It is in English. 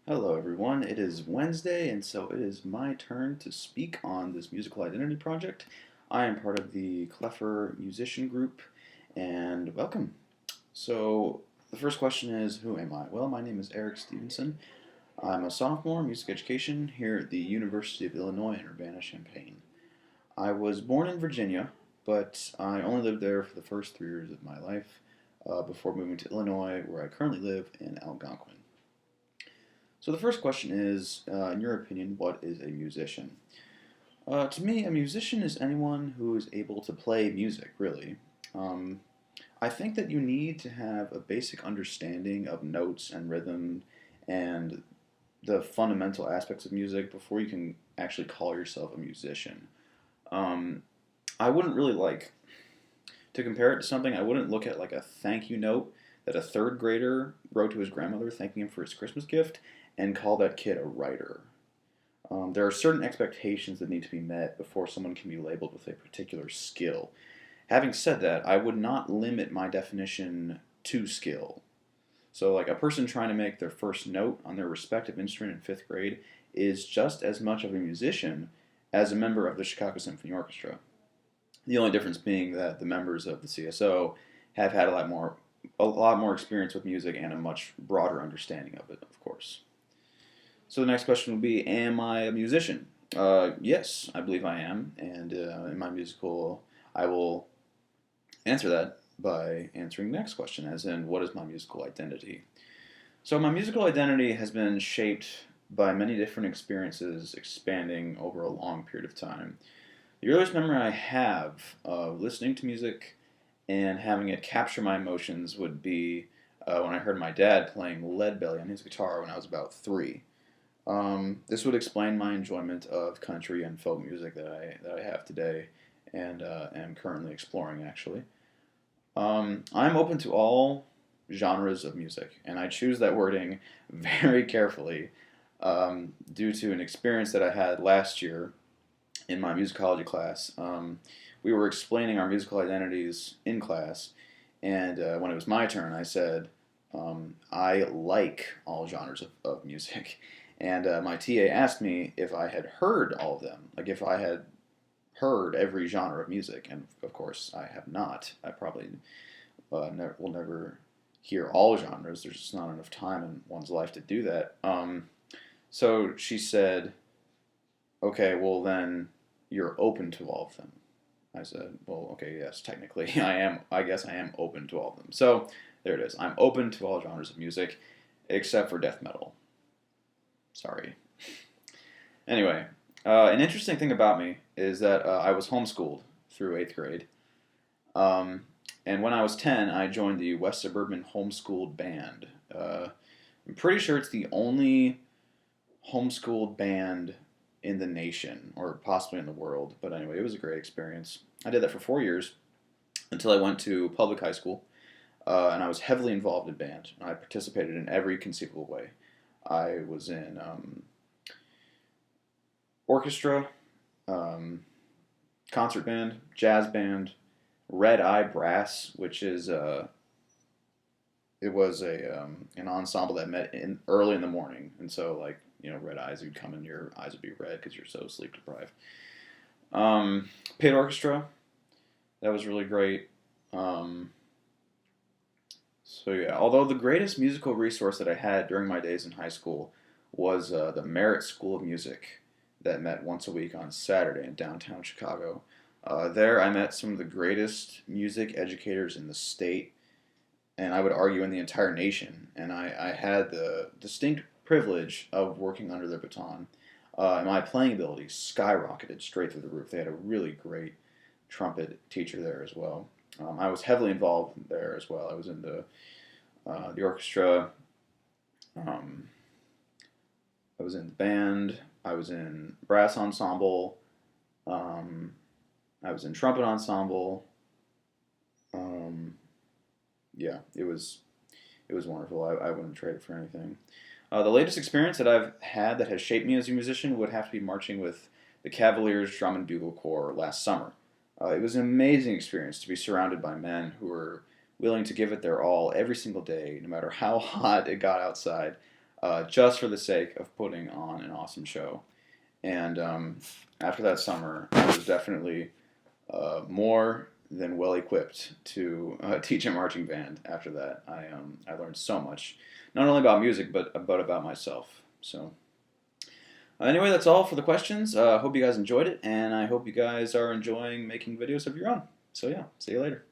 Hello, everyone. It is Wednesday, and so it is my turn to speak on this musical identity project. I am part of the Clef-er musician group, and welcome. So, the first question is, who am I? Well, my name is Eric Stevenson. I'm a sophomore in music education here at the University of Illinois in Urbana-Champaign. I was born in Virginia, but I only lived there for the first 3 years of my life before moving to Illinois, where I currently live in Algonquin. So the first question is, in your opinion, what is a musician? To me, a musician is anyone who is able to play music, really. Um, I think that you need to have a basic understanding of notes and rhythm and the fundamental aspects of music before you can actually call yourself a musician. Um, I wouldn't really like to compare it to something. I wouldn't look at like a thank you note that a third grader wrote to his grandmother thanking him for his Christmas gift and call that kid a writer. There are certain expectations that need to be met before someone can be labeled with a particular skill. Having said that, I would not limit my definition to skill. So, like a person trying to make their first note on their respective instrument in fifth grade is just as much of a musician as a member of the Chicago Symphony Orchestra. The only difference being that the members of the CSO have had a lot more experience with music and a much broader understanding of it, of course. So the next question would be, am I a musician? Yes, I believe I am, and in my musical, I will answer that by answering the next question, as in, what is my musical identity? So my musical identity has been shaped by many different experiences expanding over a long period of time. The earliest memory I have of listening to music and having it capture my emotions would be when I heard my dad playing Lead Belly on his guitar when I was about 3. This would explain my enjoyment of country and folk music that I have today and am currently exploring, actually. I'm open to all genres of music, and I choose that wording very carefully due to an experience that I had last year in my musicology class. We were explaining our musical identities in class, and when it was my turn, I said, I like all genres of music. And my TA asked me if I had heard all of them, like if I had heard every genre of music, and of course I have not. I probably will never hear all genres. There's just not enough time in one's life to do that. So she said, "Okay, well then you're open to all of them." I said, "Well, okay, yes, technically I am. I guess I am open to all of them." So there it is. I'm open to all genres of music, except for death metal. Sorry. Anyway, an interesting thing about me is that I was homeschooled through 8th grade. Um, and when I was 10, I joined the West Suburban Homeschooled Band. I'm pretty sure it's the only homeschooled band in the nation, or possibly in the world. But anyway, it was a great experience. I did that for 4 years until I went to public high school, and I was heavily involved in band. I participated in every conceivable way. I was in orchestra, um, concert band, jazz band, Red Eye Brass, which is it was a an ensemble that met in early in the morning, and so like red eyes, you'd come in, your eyes would be red because you're so sleep deprived. Pit orchestra, that was really great. Um, so yeah, although the greatest musical resource that I had during my days in high school was the Merit School of Music that met once a week on Saturday in downtown Chicago. There, I met some of the greatest music educators in the state, and I would argue in the entire nation. And I had the distinct privilege of working under their baton. And my playing ability skyrocketed straight through the roof. They had a really great trumpet teacher there as well. I was heavily involved there as well. I was in the orchestra. Um, I was in the band. I was in brass ensemble. Um, I was in trumpet ensemble. Um, yeah, it was wonderful. I wouldn't trade it for anything. The latest experience that I've had that has shaped me as a musician would have to be marching with the Cavaliers Drum and Bugle Corps last summer. It was an amazing experience to be surrounded by men who were willing to give it their all every single day, no matter how hot it got outside. just for the sake of putting on an awesome show. And after that summer, I was definitely more than well equipped to teach a marching band. After that, I learned so much, not only about music but about myself. So anyway, that's all for the questions. Hope you guys enjoyed it, and I hope you guys are enjoying making videos of your own. So yeah, see you later.